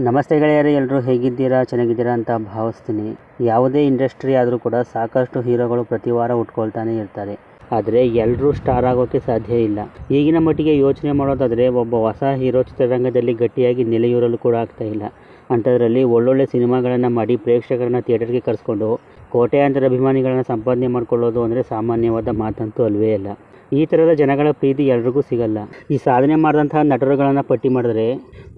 ನಮಸ್ತೆ ಗೆಳೆಯರೇ, ಎಲ್ಲರೂ ಹೇಗಿದ್ದೀರಾ? ಚೆನ್ನಾಗಿದ್ದೀರಾ ಅಂತ ಭಾವಿಸ್ತೀನಿ. ಯಾವುದೇ ಇಂಡಸ್ಟ್ರಿ ಆದರೂ ಕೂಡ ಸಾಕಷ್ಟು ಹೀರೋಗಳು ಪ್ರತಿ ವಾರ ಹುಟ್ಕೊಳ್ತಾನೆ ಇರ್ತಾರೆ. ಆದರೆ ಎಲ್ಲರೂ ಸ್ಟಾರ್ ಆಗೋಕ್ಕೆ ಸಾಧ್ಯ ಇಲ್ಲ. ಈಗಿನ ಮಟ್ಟಿಗೆ ಯೋಚನೆ ಮಾಡೋದಾದರೆ ಒಬ್ಬ ಹೊಸ ಹೀರೋ ಚಿತ್ರರಂಗದಲ್ಲಿ ಗಟ್ಟಿಯಾಗಿ ನೆಲೆಯೂರಲು ಕೂಡ ಆಗ್ತಾ ಇಲ್ಲ. ಅಂಥದ್ರಲ್ಲಿ ಒಳ್ಳೊಳ್ಳೆ ಸಿನಿಮಾಗಳನ್ನು ಮಾಡಿ ಪ್ರೇಕ್ಷಕರನ್ನ ಥಿಯೇಟರ್ಗೆ ಕರೆಸ್ಕೊಂಡು ಕೋಟ್ಯಾಂತರ ಅಭಿಮಾನಿಗಳನ್ನು ಸಂಪಾದನೆ ಮಾಡಿಕೊಳ್ಳೋದು ಅಂದರೆ ಸಾಮಾನ್ಯವಾದ ಮಾತಂತೂ ಅಲ್ವೇ ಅಲ್ಲ. ಈ ಥರದ ಜನಗಳ ಪ್ರೀತಿ ಎಲ್ರಿಗೂ ಸಿಗಲ್ಲ. ಈ ಸಾಧನೆ ಮಾಡಿದಂತಹ ನಟರುಗಳನ್ನು ಪಟ್ಟಿ ಮಾಡಿದ್ರೆ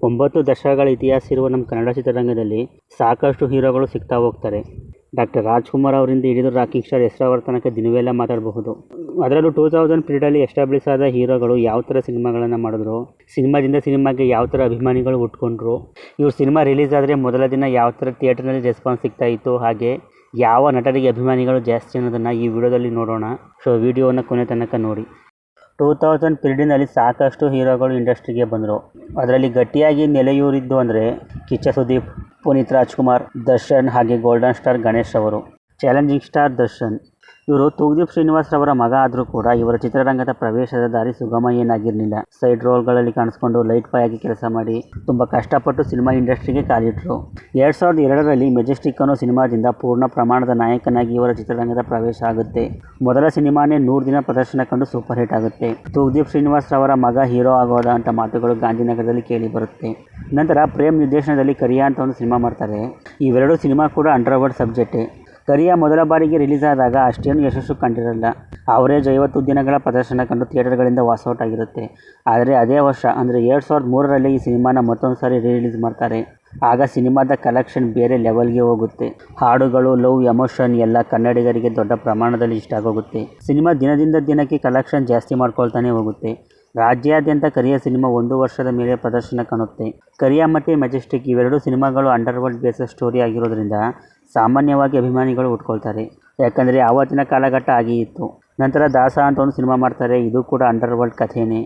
9 ದಶಕಗಳ ಇತಿಹಾಸ ಇರುವ ನಮ್ಮ ಕನ್ನಡ ಚಿತ್ರರಂಗದಲ್ಲಿ ಸಾಕಷ್ಟು ಹೀರೋಗಳು ಸಿಗ್ತಾ ಹೋಗ್ತಾರೆ. ಡಾಕ್ಟರ್ ರಾಜ್ಕುಮಾರ್ ಅವರಿಂದ ಹಿಡಿದು ರಾಕಿಂಗ್ ಸ್ಟಾರ್ ಎಸ್ ಅವರ ತನಕ ದಿನವೆಲ್ಲ ಮಾತಾಡಬಹುದು. ಅದರಲ್ಲೂ 2000 ಪೀರಿಯಡಲ್ಲಿ ಎಸ್ಟಾಬ್ಲಿಷ್ ಆದ ಹೀರೋಗಳು ಯಾವ ಥರ ಸಿನಿಮಾಗಳನ್ನು ಮಾಡಿದ್ರು, ಸಿನಿಮಾದಿಂದ ಸಿನಿಮಾಗೆ ಯಾವ ಥರ ಅಭಿಮಾನಿಗಳು ಹುಟ್ಕೊಂಡ್ರು, ಇವ್ರ ಸಿನಿಮಾ ರಿಲೀಸ್ ಆದರೆ ಮೊದಲ ದಿನ ಯಾವ ಥರ ಥಿಯೇಟರ್ನಲ್ಲಿ ರೆಸ್ಪಾನ್ಸ್ ಸಿಗ್ತಾ ಇತ್ತು, ಹಾಗೆ ಯಾವ ನಟರಿಗೆ ಅಭಿಮಾನಿಗಳು ಜಾಸ್ತಿ ಅನ್ನೋದನ್ನು ಈ ವಿಡಿಯೋದಲ್ಲಿ ನೋಡೋಣ. ಸೊ ವಿಡಿಯೋವನ್ನು ಕೊನೆ ತನಕ ನೋಡಿ. 2000 ಪೀರಿಯಡ್ನಲ್ಲಿ ಸಾಕಷ್ಟು ಹೀರೋಗಳು ಇಂಡಸ್ಟ್ರಿಗೆ ಬಂದರು. ಅದರಲ್ಲಿ ಗಟ್ಟಿಯಾಗಿ ನೆಲೆಯೂರಿದ್ದು ಅಂದರೆ ಕಿಚ್ಚ ಸುದೀಪ್, ಪುನೀತ್ ರಾಜ್ಕುಮಾರ್, ದರ್ಶನ್ ಹಾಗೆ ಗೋಲ್ಡನ್ ಸ್ಟಾರ್ ಗಣೇಶ್ ಅವರು. ಚಾಲೆಂಜಿಂಗ್ ಸ್ಟಾರ್ ದರ್ಶನ್ ಇವರು ತೂಗುದೀಪ್ ಶ್ರೀನಿವಾಸ್ ರವರ ಮಗ ಆದರೂ ಕೂಡ ಇವರ ಚಿತ್ರರಂಗದ ಪ್ರವೇಶದ ದಾರಿ ಸುಗಮ ಏನಾಗಿರಲಿಲ್ಲ. ಸೈಡ್ ರೋಲ್ಗಳಲ್ಲಿ ಕಾಣಿಸ್ಕೊಂಡು ಲೈಟ್ ಬಾಯ್ ಆಗಿ ಕೆಲಸ ಮಾಡಿ ತುಂಬ ಕಷ್ಟಪಟ್ಟು ಸಿನಿಮಾ ಇಂಡಸ್ಟ್ರಿಗೆ ಕಾಲಿಟ್ಟರು. 2002ರಲ್ಲಿ ಮೆಜೆಸ್ಟಿಕ್ ಅನ್ನೋ ಸಿನಿಮಾದಿಂದ ಪೂರ್ಣ ಪ್ರಮಾಣದ ನಾಯಕನಾಗಿ ಇವರ ಚಿತ್ರರಂಗದ ಪ್ರವೇಶ ಆಗುತ್ತೆ. ಮೊದಲ ಸಿನಿಮಾನೇ 100 ದಿನ ಪ್ರದರ್ಶನ ಕಂಡು ಸೂಪರ್ ಹಿಟ್ ಆಗುತ್ತೆ. ತೂಗುದೀಪ್ ಶ್ರೀನಿವಾಸ್ ರವರ ಮಗ ಹೀರೋ ಆಗೋದ ಅಂತ ಮಾತುಗಳು ಗಾಂಧಿನಗರದಲ್ಲಿ ಕೇಳಿ ಬರುತ್ತೆ. ನಂತರ ಪ್ರೇಮ್ ನಿರ್ದೇಶನದಲ್ಲಿ ಕರಿಯಾ ಅಂತ ಒಂದು ಸಿನಿಮಾ ಮಾಡ್ತಾರೆ. ಇವೆರಡು ಸಿನಿಮಾ ಕೂಡ ಅಂಡರ್ವರ್ಲ್ಡ್ ಸಬ್ಜೆಕ್ಟೇ. ಕರಿಯಾ ಮೊದಲ ಬಾರಿಗೆ ರಿಲೀಸ್ ಆದಾಗ ಅಷ್ಟೇನು ಯಶಸ್ಸು ಕಂಡಿರಲ್ಲ. ಅವರೇಜ್ 50 ದಿನಗಳ ಪ್ರದರ್ಶನ ಕಂಡು ಥಿಯೇಟರ್ಗಳಿಂದ ವಾಸೌಟ್ ಆಗಿರುತ್ತೆ. ಆದರೆ ಅದೇ ವರ್ಷ ಅಂದರೆ 2003ರಲ್ಲಿ ಈ ಸಿನಿಮಾನ ಮತ್ತೊಂದು ಸಾರಿ ರಿಲೀಸ್ ಮಾಡ್ತಾರೆ. ಆಗ ಸಿನಿಮಾದ ಕಲೆಕ್ಷನ್ ಬೇರೆ ಲೆವೆಲ್ಗೆ ಹೋಗುತ್ತೆ. ಹಾಡುಗಳು, ಲವ್, ಎಮೋಷನ್ ಎಲ್ಲ ಕನ್ನಡಿಗರಿಗೆ ದೊಡ್ಡ ಪ್ರಮಾಣದಲ್ಲಿ ಇಷ್ಟ ಆಗೋಗುತ್ತೆ. ಸಿನಿಮಾ ದಿನದಿಂದ ದಿನಕ್ಕೆ ಕಲೆಕ್ಷನ್ ಜಾಸ್ತಿ ಮಾಡ್ಕೊಳ್ತಾನೆ ಹೋಗುತ್ತೆ. ರಾಜ್ಯಾದ್ಯಂತ ಕರಿಯಾ ಸಿನಿಮಾ 1 ವರ್ಷದ ಮೇಲೆ ಪ್ರದರ್ಶನ ಕಾಣುತ್ತೆ. ಕರಿಯಾ ಮತ್ತು ಮೆಜೆಸ್ಟಿಕ್ ಇವೆರಡು ಸಿನಿಮಾಗಳು ಅಂಡರ್ವರ್ಲ್ಡ್ ಬೇಸ್ಡ್ ಸ್ಟೋರಿ ಆಗಿರೋದ್ರಿಂದ ಸಾಮಾನ್ಯವಾಗಿ ಅಭಿಮಾನಿಗಳು ಹುಟ್ಕೊಳ್ತಾರೆ. ಯಾಕಂದರೆ ಆವತ್ತಿನ ಕಾಲಘಟ್ಟ ಆಗಿ ಇತ್ತು. ನಂತರ ದಾಸ ಅಂತ ಒಂದು ಸಿನಿಮಾ ಮಾಡ್ತಾರೆ. ಇದು ಕೂಡ ಅಂಡರ್ವರ್ಲ್ಡ್ ಕಥೆನೇ.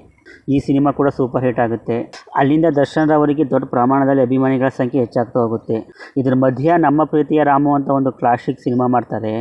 ಈ ಸಿನಿಮಾ ಕೂಡ ಸೂಪರ್ ಹಿಟ್ ಆಗುತ್ತೆ. ಅಲ್ಲಿಂದ ದರ್ಶನ್ ರವರಿಗೆ ದೊಡ್ಡ ಪ್ರಮಾಣದಲ್ಲಿ ಅಭಿಮಾನಿಗಳ ಸಂಖ್ಯೆ ಹೆಚ್ಚಾಗ್ತಾ ಹೋಗುತ್ತೆ. ಇದ್ರ ಮಧ್ಯೆ ನಮ್ಮ ಪ್ರೀತಿಯ ರಾಮು ಅಂತ ಒಂದು ಕ್ಲಾಸಿಕ್ ಸಿನಿಮಾ ಮಾಡ್ತಾರೆ.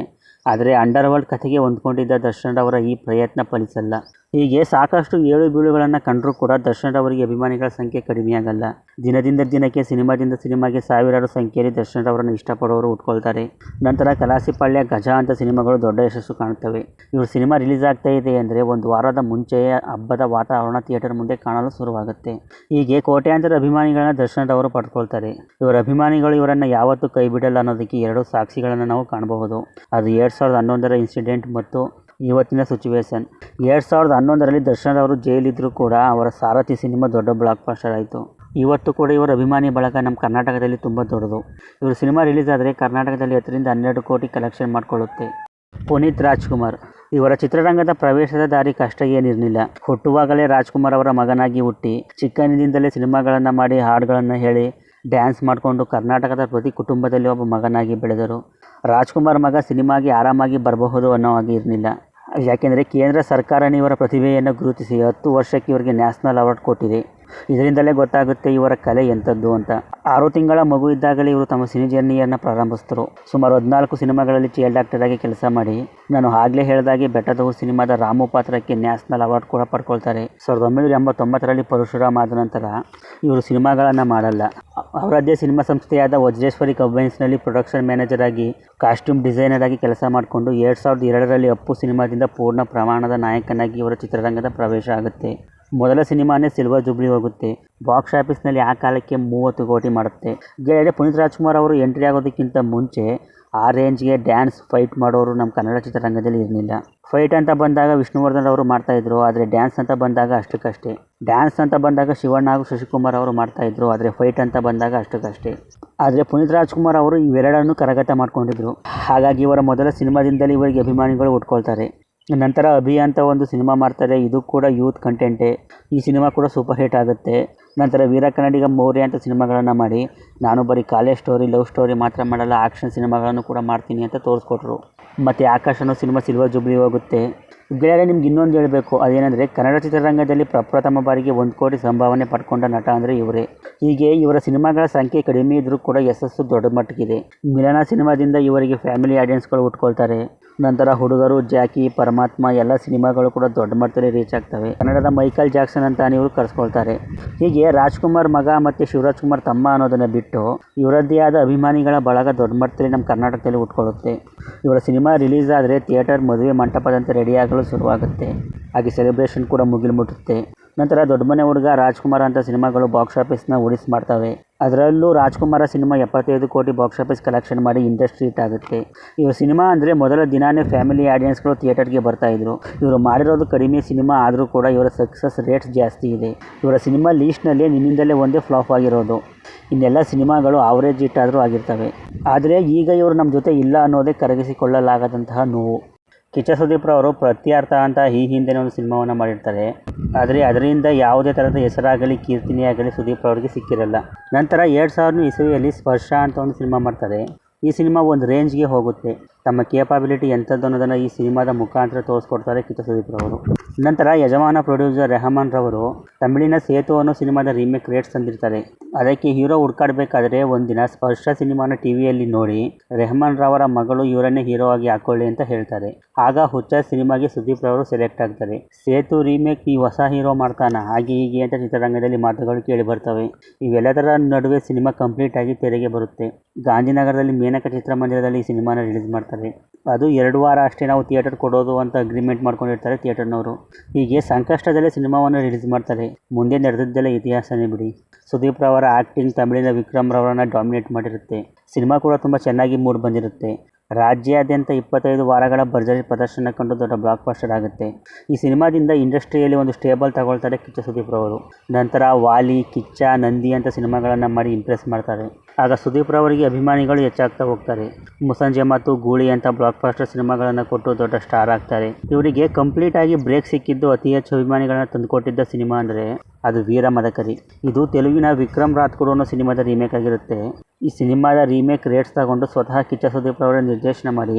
ಆದರೆ ಅಂಡರ್ವರ್ಲ್ಡ್ ಕಥೆಗೆ ಹೊಂದ್ಕೊಂಡಿದ್ದ ದರ್ಶನ್ ರವರ ಈ ಪ್ರಯತ್ನ ಫಲಿಸಲ್ಲ. ಹೀಗೆ ಸಾಕಷ್ಟು ಏಳು ಬೀಳುಗಳನ್ನು ಕಂಡರೂ ಕೂಡ ದರ್ಶನ್ ರವರಿಗೆ ಅಭಿಮಾನಿಗಳ ಸಂಖ್ಯೆ ಕಡಿಮೆಯಾಗಲ್ಲ. ದಿನದಿಂದ ದಿನಕ್ಕೆ, ಸಿನಿಮಾದಿಂದ ಸಿನಿಮಾಗೆ ಸಾವಿರಾರು ಸಂಖ್ಯೆಯಲ್ಲಿ ದರ್ಶನ್ ರವರನ್ನು ಇಷ್ಟಪಡೋರು ಹುಟ್ಕೊಳ್ತಾರೆ. ನಂತರ ಕಲಾಸಿಪಾಳ್ಯ, ಗಜ ಅಂತ ಸಿನಿಮಾಗಳು ದೊಡ್ಡ ಯಶಸ್ಸು ಕಾಣುತ್ತವೆ. ಇವರು ಸಿನಿಮಾ ರಿಲೀಸ್ ಆಗ್ತಾ ಇದೆ ಅಂದರೆ 1 ವಾರದ ಮುಂಚೆಯೇ ಹಬ್ಬದ ವಾತಾವರಣ ಥಿಯೇಟರ್ ಮುಂದೆ ಕಾಣಲು ಶುರುವಾಗುತ್ತೆ. ಹೀಗೆ ಕೋಟ್ಯಾಂತರ ಅಭಿಮಾನಿಗಳನ್ನ ದರ್ಶನ್ ರವರು ಪಡ್ಕೊಳ್ತಾರೆ. ಇವರ ಅಭಿಮಾನಿಗಳು ಇವರನ್ನು ಯಾವತ್ತೂ ಕೈ ಬಿಡಲ್ಲ ಅನ್ನೋದಕ್ಕೆ 2 ಸಾಕ್ಷಿಗಳನ್ನು ನಾವು ಕಾಣಬಹುದು. ಅದು 2011ರ ಇನ್ಸಿಡೆಂಟ್ ಮತ್ತು ಇವತ್ತಿನ ಸಿಚುವೇಶನ್. 2011ರಲ್ಲಿ ದರ್ಶನ್ ಅವರು ಜೈಲಿದ್ದರೂ ಕೂಡ ಅವರ ಸಾರಥಿ ಸಿನಿಮಾ ದೊಡ್ಡ ಬ್ಲಾಕ್ ಬಸ್ಟರ್ ಆಯಿತು. ಇವತ್ತು ಕೂಡ ಇವರ ಅಭಿಮಾನಿ ಬಳಗ ನಮ್ಮ ಕರ್ನಾಟಕದಲ್ಲಿ ತುಂಬ ದೊಡ್ಡದು. ಇವರು ಸಿನಿಮಾ ರಿಲೀಸ್ ಆದರೆ ಕರ್ನಾಟಕದಲ್ಲಿ 10 ರಿಂದ 12 ಕೋಟಿ ಕಲೆಕ್ಷನ್ ಮಾಡಿಕೊಳ್ಳುತ್ತೆ. ಪುನೀತ್ ರಾಜ್ಕುಮಾರ್ ಇವರ ಚಿತ್ರರಂಗದ ಪ್ರವೇಶದ ದಾರಿ ಕಷ್ಟ ಏನಿರಲಿಲ್ಲ. ಹುಟ್ಟುವಾಗಲೇ ರಾಜ್ಕುಮಾರ್ ಅವರ ಮಗನಾಗಿ ಹುಟ್ಟಿ ಚಿಕ್ಕಂದಿನಿಂದಲೇ ಸಿನಿಮಾಗಳನ್ನು ಮಾಡಿ, ಹಾಡುಗಳನ್ನು ಹೇಳಿ, ಡ್ಯಾನ್ಸ್ ಮಾಡಿಕೊಂಡು ಕರ್ನಾಟಕದ ಪ್ರತಿ ಕುಟುಂಬದಲ್ಲಿ ಒಬ್ಬ ಮಗನಾಗಿ ಬೆಳೆದರು. ರಾಜ್ಕುಮಾರ್ ಮಗ ಸಿನಿಮಾಗೆ ಆರಾಮಾಗಿ ಬರಬಹುದು ಅನ್ನೋ ಹಾಗೆ ಇರಲಿಲ್ಲ. ಯಾಕೆಂದರೆ ಕೇಂದ್ರ ಸರ್ಕಾರನೇ ಇವರ ಪ್ರತಿಭೆಯನ್ನು ಗುರುತಿಸಿ 10 ವರ್ಷಕ್ಕೆ ಇವರಿಗೆ ನ್ಯಾಷನಲ್ ಅವಾರ್ಡ್ ಕೊಟ್ಟಿದೆ. ಇದರಿಂದಲೇ ಗೊತ್ತಾಗುತ್ತೆ ಇವರ ಕಲೆ ಎಂಥದ್ದು ಅಂತ. 6 ತಿಂಗಳ ಮಗು ಇದ್ದಾಗಲೇ ಇವರು ತಮ್ಮ ಸಿನಿ ಜರ್ನಿಯನ್ನು ಪ್ರಾರಂಭಿಸಿದರು. ಸುಮಾರು 14 ಸಿನಿಮಾಗಳಲ್ಲಿ ಚೈಲ್ಡ್ ಆಕ್ಟರ್ ಆಗಿ ಕೆಲಸ ಮಾಡಿ, ನಾನು ಆಗಲೇ ಹೇಳಿದಾಗೆ ಬೆಟ್ಟದವು ಸಿನಿಮಾದ ರಾಮು ಪಾತ್ರಕ್ಕೆ ನ್ಯಾಷನಲ್ ಅವಾರ್ಡ್ ಕೂಡ ಪಡ್ಕೊಳ್ತಾರೆ. 1989ರಲ್ಲಿ ಪರಶುರಾಮ್ ಆದ ನಂತರ ಇವರು ಸಿನಿಮಾಗಳನ್ನು ಮಾಡಲ್ಲ. ಅವರದ್ದೇ ಸಿನಿಮಾ ಸಂಸ್ಥೆಯಾದ ವಜ್ರೇಶ್ವರಿ ಕಂಬೈನ್ಸ್ನಲ್ಲಿ ಪ್ರೊಡಕ್ಷನ್ ಮ್ಯಾನೇಜರ್ ಆಗಿ, ಕಾಸ್ಟ್ಯೂಮ್ ಡಿಸೈನರ್ ಆಗಿ ಕೆಲಸ ಮಾಡಿಕೊಂಡು 2002ರಲ್ಲಿ ಅಪ್ಪು ಸಿನಿಮಾದಿಂದ ಪೂರ್ಣ ಪ್ರಮಾಣದ ನಾಯಕನಾಗಿ ಇವರ ಚಿತ್ರರಂಗದ ಪ್ರವೇಶ ಆಗುತ್ತೆ. ಮೊದಲ ಸಿನಿಮಾನೇ ಸಿಲ್ವರ್ ಜೂಬ್ಲಿ ಹೋಗುತ್ತೆ. ಬಾಕ್ಸ್ ಆಫೀಸ್ನಲ್ಲಿ ಆ ಕಾಲಕ್ಕೆ 30 ಕೋಟಿ ಮಾಡುತ್ತೆ. ಗೆಳೆಯರೆ, ಪುನೀತ್ ರಾಜ್ಕುಮಾರ್ ಅವರು ಎಂಟ್ರಿ ಆಗೋದಕ್ಕಿಂತ ಮುಂಚೆ ಆ ರೇಂಜ್ಗೆ ಡ್ಯಾನ್ಸ್, ಫೈಟ್ ಮಾಡೋರು ನಮ್ಮ ಕನ್ನಡ ಚಿತ್ರರಂಗದಲ್ಲಿ ಇರಲಿಲ್ಲ. ಫೈಟ್ ಅಂತ ಬಂದಾಗ ವಿಷ್ಣುವರ್ಧನ್ ಅವರು ಮಾಡ್ತಾಯಿದ್ರು, ಆದರೆ ಡ್ಯಾನ್ಸ್ ಅಂತ ಬಂದಾಗ ಅಷ್ಟಕ್ಕಷ್ಟೇ. ಡ್ಯಾನ್ಸ್ ಅಂತ ಬಂದಾಗ ಶಿವಣ್ಣ ಹಾಗೂ ಶಶಿಕುಮಾರ್ ಅವರು ಮಾಡ್ತಾಯಿದ್ರು, ಆದರೆ ಫೈಟ್ ಅಂತ ಬಂದಾಗ ಅಷ್ಟಕ್ಕಷ್ಟೇ. ಆದರೆ ಪುನೀತ್ ರಾಜ್ಕುಮಾರ್ ಅವರು ಇವೆರಡನ್ನು ಕರಗತ ಮಾಡ್ಕೊಂಡಿದ್ರು. ಹಾಗಾಗಿ ಇವರ ಮೊದಲ ಸಿನಿಮಾದಿಂದಲೇ ಇವರಿಗೆ ಅಭಿಮಾನಿಗಳು ಹುಟ್ಕೊಳ್ತಾರೆ. ನಂತರ ಅಭಿ ಅಂತ ಒಂದು ಸಿನಿಮಾ ಮಾಡ್ತಾರೆ. ಇದು ಕೂಡ ಯೂತ್ ಕಂಟೆಂಟೇ. ಈ ಸಿನಿಮಾ ಕೂಡ ಸೂಪರ್ ಹಿಟ್ ಆಗುತ್ತೆ. ನಂತರ ವೀರ ಕನ್ನಡಿಗ, ಮೌರ್ಯ ಅಂತ ಸಿನಿಮಾಗಳನ್ನು ಮಾಡಿ, ನಾನು ಬರೀ ಕಾಲೇಜ್ ಸ್ಟೋರಿ, ಲವ್ ಸ್ಟೋರಿ ಮಾತ್ರ ಮಾಡಲ್ಲ, ಆಕ್ಷನ್ ಸಿನಿಮಾಗಳನ್ನು ಕೂಡ ಮಾಡ್ತೀನಿ ಅಂತ ತೋರಿಸ್ಕೊಟ್ರು. ಮತ್ತು ಆಕಾಶ್ ಅನ್ನೋ ಸಿನಿಮಾ ಸಿಲ್ವರ್ ಜೂಬ್ಲಿ ಹೋಗುತ್ತೆ. ಗೆಳೆಯರೆ, ನಿಮ್ಗೆ ಇನ್ನೊಂದು ಹೇಳಬೇಕು, ಅದೇನೆಂದರೆ ಕನ್ನಡ ಚಿತ್ರರಂಗದಲ್ಲಿ ಪ್ರಪ್ರಥಮ ಬಾರಿಗೆ 1 ಕೋಟಿ ಸಂಭಾವನೆ ಪಡ್ಕೊಂಡ ನಟ ಅಂದರೆ ಇವರೇ. ಹೀಗೆ ಇವರ ಸಿನಿಮಾಗಳ ಸಂಖ್ಯೆ ಕಡಿಮೆ ಇದ್ದರೂ ಕೂಡ ಯಶಸ್ಸು ದೊಡ್ಡ ಮಟ್ಟಕ್ಕಿದೆ. ಮಿಲನ ಸಿನಿಮಾದಿಂದ ಇವರಿಗೆ ಫ್ಯಾಮಿಲಿ ಆಡಿಯನ್ಸ್ಗಳು ಹುಟ್ಕೊಳ್ತಾರೆ. ನಂತರ ಹುಡುಗರು, ಜಾಕಿ, ಪರಮಾತ್ಮ ಎಲ್ಲ ಸಿನಿಮಾಗಳು ಕೂಡ ದೊಡ್ಡ ಮಟ್ಟದಲ್ಲಿ ರೀಚ್ ಆಗ್ತವೆ. ಕನ್ನಡದ ಮೈಕಲ್ ಜಾಕ್ಸನ್ ಅಂತ ಇವರು ಕರೆಸ್ಕೊಳ್ತಾರೆ. ಹೀಗೆ ರಾಜ್ಕುಮಾರ್ ಮಗ ಮತ್ತು ಶಿವರಾಜ್ ಕುಮಾರ್ ತಮ್ಮ ಅನ್ನೋದನ್ನು ಬಿಟ್ಟು ಇವರದ್ದೇ ಆದ ಅಭಿಮಾನಿಗಳ ಬಳಗ ದೊಡ್ಡ ಮಟ್ಟದಲ್ಲಿ ನಮ್ಮ ಕರ್ನಾಟಕದಲ್ಲಿ ಹುಟ್ಕೊಳ್ಳುತ್ತೆ. ಇವರ ಸಿನಿಮಾ ರಿಲೀಸ್ ಆದರೆ ಥಿಯೇಟರ್ ಮದುವೆ ಮಂಟಪದಂತೆ ರೆಡಿಯಾಗಲು ಶುರುವಾಗುತ್ತೆ. ಹಾಗೆ ಸೆಲೆಬ್ರೇಷನ್ ಕೂಡ ಮುಗಿಲು ಮುಟ್ಟುತ್ತೆ. ನಂತರ ದೊಡ್ಡ ಮನೆ ಹುಡುಗ, ರಾಜ್ಕುಮಾರ್ ಅಂತ ಸಿನಿಮಾಗಳು ಬಾಕ್ಸ್ ಆಫೀಸ್ನ ಉಳಿಸ್ ಮಾಡ್ತವೆ. ಅದರಲ್ಲೂ ರಾಜ್ಕುಮಾರ ಸಿನಿಮಾ 75 ಕೋಟಿ ಬಾಕ್ಸ್ ಆಫೀಸ್ ಕಲೆಕ್ಷನ್ ಮಾಡಿ ಇಂಡಸ್ಟ್ರಿ ಹಿಟ್ ಆಗುತ್ತೆ. ಇವ್ರ ಸಿನಿಮಾ ಅಂದರೆ ಮೊದಲ ದಿನಾನೇ ಫ್ಯಾಮಿಲಿ ಆಡಿಯನ್ಸ್ಗಳು ಥಿಯೇಟರ್ಗೆ ಬರ್ತಾಯಿದ್ರು. ಇವರು ಮಾಡಿರೋದು ಕಡಿಮೆ ಸಿನಿಮಾ ಆದರೂ ಕೂಡ ಇವರ ಸಕ್ಸಸ್ ರೇಟ್ಸ್ ಜಾಸ್ತಿ ಇದೆ. ಇವರ ಸಿನಿಮಾ ಲೀಸ್ಟ್ನಲ್ಲಿ ನಿನ್ನಿಂದಲೇ ಒಂದೇ ಫ್ಲಾಪ್ ಆಗಿರೋದು. ಇನ್ನೆಲ್ಲ ಸಿನಿಮಾಗಳು ಆವರೇಜ್ ಹಿಟ್ ಆದರೂ ಆಗಿರ್ತವೆ. ಆದರೆ ಈಗ ಇವರು ನಮ್ಮ ಜೊತೆ ಇಲ್ಲ ಅನ್ನೋದೇ ಕರಗಿಸಿಕೊಳ್ಳಲಾಗದಂತಹ ನೋವು. ಕಿಚ್ಚ ಸುದೀಪ್ ಅವರು ಪ್ರತ್ಯರ್ಥ ಅಂತ ಈ ಹಿಂದೆ ಒಂದು ಸಿನಿಮಾವನ್ನು ಮಾಡಿರ್ತಾರೆ. ಆದರೆ ಅದರಿಂದ ಯಾವುದೇ ಥರದ ಹೆಸರಾಗಲಿ ಕೀರ್ತಿನೇ ಆಗಲಿ ಸುದೀಪ್ ಅವರಿಗೆ ಸಿಕ್ಕಿರಲ್ಲ. ನಂತರ 2000 ಇಸವಿಯಲ್ಲಿ ಸ್ಪರ್ಶ ಅಂತ ಒಂದು ಸಿನಿಮಾ ಮಾಡ್ತಾರೆ. ಈ ಸಿನಿಮಾ ಒಂದು ರೇಂಜ್ಗೆ ಹೋಗುತ್ತೆ. ತಮ್ಮ ಕೇಪಬಿಲಿಟಿ ಎಂಥದ್ದು ಅನ್ನೋದನ್ನು ಈ ಸಿನಿಮಾದ ಮುಖಾಂತರ ತೋರಿಸ್ಕೊಡ್ತಾರೆ ಕಿಚ್ಚ ಸುದೀಪ್ ಅವರು. ನಂತರ ಯಜಮಾನ ಪ್ರೊಡ್ಯೂಸರ್ ರೆಹಮಾನ್ ರವರು ತಮಿಳಿನ ಸೇತು ಅನ್ನೋ ಸಿನಿಮಾದ ರೀಮೇಕ್ ರೇಟ್ಸ್ ತಂದಿರ್ತಾರೆ. ಅದಕ್ಕೆ ಹೀರೋ ಹುಡ್ಕಾಡಬೇಕಾದ್ರೆ ಒಂದಿನ ಸ್ಪರ್ಶ ಸಿನಿಮಾನ ಟಿವಿಯಲ್ಲಿ ನೋಡಿ ರೆಹಮಾನ್ ರವರ ಮಗಳು ಇವರನ್ನೇ ಹೀರೋ ಆಗಿ ಹಾಕೊಳ್ಳಿ ಅಂತ ಹೇಳ್ತಾರೆ. ಆಗ ಹುಚ್ಚ ಸಿನಿಮಾಗೆ ಸುದೀಪ್ ರವರು ಸೆಲೆಕ್ಟ್ ಆಗ್ತಾರೆ. ಸೇತು ರೀಮೇಕ್ ಈ ಹೊಸ ಹೀರೋ ಮಾಡ್ತಾನ, ಹಾಗೆ ಹೀಗೆ ಅಂತ ಚಿತ್ರರಂಗದಲ್ಲಿ ಮಾತುಗಳು ಕೇಳಿ ಬರ್ತವೆ. ಇವೆಲ್ಲದರ ನಡುವೆ ಸಿನಿಮಾ ಕಂಪ್ಲೀಟ್ ಆಗಿ ತೆರೆಗೆ ಬರುತ್ತೆ. ಗಾಂಧಿನಗರದಲ್ಲಿ ಮೇನಕ ಚಿತ್ರಮಂದಿರದಲ್ಲಿ ಈ ಸಿನಿಮಾನ ರಿಲೀಸ್ ಮಾಡ್ತಾರೆ. ಅದು 2 ವಾರ ಅಷ್ಟೇ ನಾವು ಥಿಯೇಟರ್ ಕೊಡೋದು ಅಂತ ಅಗ್ರಿಮೆಂಟ್ ಮಾಡ್ಕೊಂಡಿರ್ತಾರೆ ಥಿಯೇಟರ್ನವರು. ಹೀಗೆ ಸಂಕಷ್ಟದಲ್ಲೇ ಸಿನಿಮಾವನ್ನು ರಿಲೀಸ್ ಮಾಡ್ತಾರೆ. ಮುಂದೆ ನಡೆದಿದ್ದೆಲ್ಲ ಇತಿಹಾಸನೇ ಬಿಡಿ. ಸುದೀಪ್ ರವರ ಆ್ಯಕ್ಟಿಂಗ್ ತಮಿಳಿನ ವಿಕ್ರಮ್ ರವರನ್ನ ಡಾಮಿನೇಟ್ ಮಾಡಿರುತ್ತೆ. ಸಿನಿಮಾ ಕೂಡ ತುಂಬ ಚೆನ್ನಾಗಿ ಮೂಡ್ ಬಂದಿರುತ್ತೆ. ರಾಜ್ಯಾದ್ಯಂತ 25 ವಾರಗಳ ಭರ್ಜರಿ ಪ್ರದರ್ಶನ ಕಂಡು ದೊಡ್ಡ ಬ್ಲಾಕ್ ಬಸ್ಟರ್ ಆಗುತ್ತೆ. ಈ ಸಿನಿಮಾದಿಂದ ಇಂಡಸ್ಟ್ರಿಯಲ್ಲಿ ಒಂದು ಸ್ಟೇಬಲ್ ತಗೊಳ್ತಾರೆ ಕಿಚ್ಚ ಸುದೀಪ್ ರವರು. ನಂತರ ವಾಲಿ, ಕಿಚ್ಚ, ನಂದಿ ಅಂತ ಸಿನಿಮಾಗಳನ್ನು ಮಾಡಿ ಇಂಪ್ರೆಸ್ ಮಾಡ್ತಾರೆ. ಆಗ ಸುದೀಪ್ ರವರಿಗೆ ಅಭಿಮಾನಿಗಳು ಹೆಚ್ಚಾಗ್ತಾ ಹೋಗ್ತಾರೆ. ಮುಸ್ಸಂಜೆ ಮತ್ತು ಗೂಳಿ ಅಂತ ಬ್ಲಾಕ್ ಬಸ್ಟರ್ ಸಿನಿಮಾಗಳನ್ನು ಕೊಟ್ಟು ದೊಡ್ಡ ಸ್ಟಾರ್ ಆಗ್ತಾರೆ. ಇವರಿಗೆ ಕಂಪ್ಲೀಟ್ ಆಗಿ ಬ್ರೇಕ್ ಸಿಕ್ಕಿದ್ದು ಅತಿ ಹೆಚ್ಚು ಅಭಿಮಾನಿಗಳನ್ನ ತಂದುಕೊಟ್ಟಿದ್ದ ಸಿನಿಮಾ ಅಂದರೆ ಅದು ವೀರ ಮದಕರಿ. ಇದು ತೆಲುಗಿನ ವಿಕ್ರಮ್ ರಾಥ್ಕೋಡ್ ಅನ್ನೋ ಸಿನಿಮಾದ ರೀಮೇಕ್ ಆಗಿರುತ್ತೆ. ಈ ಸಿನಿಮಾದ ರೀಮೇಕ್ ರೇಟ್ಸ್ ತಗೊಂಡು ಸ್ವತಃ ಕಿಚ್ಚ ಸುದೀಪ್ ರವರ ನಿರ್ದೇಶನ ಮಾಡಿ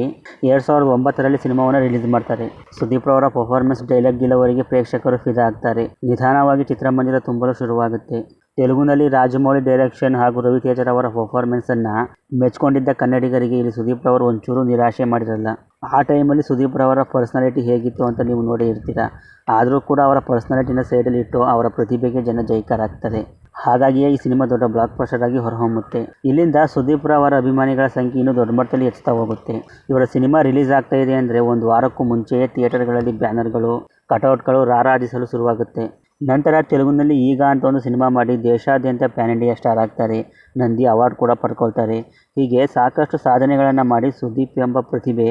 2009ರಲ್ಲಿ ಸಿನಿಮಾವನ್ನು ರಿಲೀಸ್ ಮಾಡ್ತಾರೆ. ಸುದೀಪ್ ರವರ ಪರ್ಫಾರ್ಮೆನ್ಸ್, ಡೈಲಾಗ್ ಗೆಲ್ಲುವವರಿಗೆ ಪ್ರೇಕ್ಷಕರು ಫಿದಾ ಆಗ್ತಾರೆ. ನಿಧಾನವಾಗಿ ಚಿತ್ರಮಂದಿರ ತುಂಬಲು ಶುರುವಾಗುತ್ತೆ. ತೆಲುಗುನಲ್ಲಿ ರಾಜಮೌಳಿ ಡೈರೆಕ್ಷನ್ ಹಾಗೂ ರವಿತೇಜ ಅವರ ಪರ್ಫಾರ್ಮೆನ್ಸನ್ನು ಮೆಚ್ಕೊಂಡಿದ್ದ ಕನ್ನಡಿಗರಿಗೆ ಇಲ್ಲಿ ಸುದೀಪ್ ರವರು ಒಂಚೂರು ನಿರಾಶೆ ಮಾಡಿರಲ್ಲ. ಆ ಟೈಮಲ್ಲಿ ಸುದೀಪ್ ರವರ ಪರ್ಸ್ನಾಲಿಟಿ ಹೇಗಿತ್ತು ಅಂತ ನೀವು ನೋಡಿ ಇರ್ತೀರಾ. ಆದರೂ ಕೂಡ ಅವರ ಪರ್ಸ್ನಾಲಿಟಿನ ಸೈಡಲ್ಲಿ ಇಟ್ಟು ಅವರ ಪ್ರತಿಭೆಗೆ ಜನ ಜೈಕಾರಾಗ್ತಾರೆ. ಹಾಗಾಗಿಯೇ ಈ ಸಿನಿಮಾ ದೊಡ್ಡ ಬ್ಲಾಕ್ ಬಸ್ಟರ್ ಆಗಿ ಹೊರಹೊಮ್ಮುತ್ತೆ. ಇಲ್ಲಿಂದ ಸುದೀಪ್ ರವರ ಅಭಿಮಾನಿಗಳ ಸಂಖ್ಯೆ ಇನ್ನೂ ದೊಡ್ಡ ಮಟ್ಟದಲ್ಲಿ ಹೆಚ್ಚುತ್ತಾ ಹೋಗುತ್ತೆ. ಇವರ ಸಿನಿಮಾ ರಿಲೀಸ್ ಆಗ್ತಾ ಇದೆ ಅಂದರೆ ಒಂದು ವಾರಕ್ಕೂ ಮುಂಚೆಯೇ ಥಿಯೇಟರ್ಗಳಲ್ಲಿ ಬ್ಯಾನರ್ಗಳು, ಕಟೌಟ್ಗಳು ರಾರಾಜಿಸಲು ಶುರುವಾಗುತ್ತೆ. ನಂತರ ತೆಲುಗಿನಲ್ಲಿ ಈಗ ಅಂತ ಒಂದು ಸಿನಿಮಾ ಮಾಡಿ ದೇಶಾದ್ಯಂತ ಪ್ಯಾನ್ ಇಂಡಿಯಾ ಸ್ಟಾರ್ ಆಗ್ತಾರೆ. ನಂದಿ ಅವಾರ್ಡ್ ಕೂಡ ಪಡ್ಕೊಳ್ತಾರೆ. ಹೀಗೆ ಸಾಕಷ್ಟು ಸಾಧನೆಗಳನ್ನು ಮಾಡಿ ಸುದೀಪ್ ಎಂಬ ಪ್ರತಿಭೆ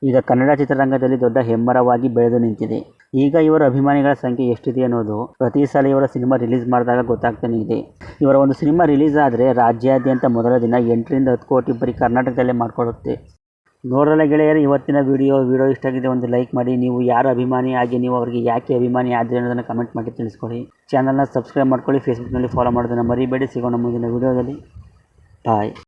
ಈಗ ಕನ್ನಡ ಚಿತ್ರರಂಗದಲ್ಲಿ ದೊಡ್ಡ ಹೆಮ್ಮರವಾಗಿ ಬೆಳೆದು ನಿಂತಿದೆ. ಈಗ ಇವರ ಅಭಿಮಾನಿಗಳ ಸಂಖ್ಯೆ ಎಷ್ಟಿದೆ ಅನ್ನೋದು ಪ್ರತಿ ಸಲ ಇವರ ಸಿನಿಮಾ ರಿಲೀಸ್ ಮಾಡಿದಾಗ ಗೊತ್ತಾಗ್ತಾನೆ ಇದೆ. ಇವರ ಒಂದು ಸಿನಿಮಾ ರಿಲೀಸ್ ಆದರೆ ರಾಜ್ಯಾದ್ಯಂತ ಮೊದಲ ದಿನ 8ರಿಂದ 10 ಕೋಟಿ ಬರೀ ಕರ್ನಾಟಕದಲ್ಲೇ ಮಾಡಿಕೊಳ್ಳುತ್ತೆ. ನೋಡಲ್ಲ ಗೆಳೆಯರು, ಇವತ್ತಿನ ವಿಡಿಯೋ ಇಷ್ಟ ಆಗಿದೆ ಒಂದು ಲೈಕ್ ಮಾಡಿ. ನೀವು ಯಾರ ಅಭಿಮಾನಿ ಆಗಿ ನೀವು ಅವರಿಗೆ ಯಾಕೆ ಅಭಿಮಾನಿ ಆದ್ರಿ ಅನ್ನೋದನ್ನು ಕಮೆಂಟ್ ಮಾಡಿ ತಿಳಿಸ್ಕೊಡಿ. ಚಾನಲ್ನ ಸಬ್ಸ್ಕ್ರೈಬ್ ಮಾಡ್ಕೊಳ್ಳಿ, ಫೇಸ್ಬುಕ್ನಲ್ಲಿ ಫಾಲೋ ಮಾಡೋದನ್ನು ಮರಿಬೇಡಿ. ಸಿಗೋಣ ಮುಂದಿನ ವಿಡಿಯೋದಲ್ಲಿ. ಬಾಯ್.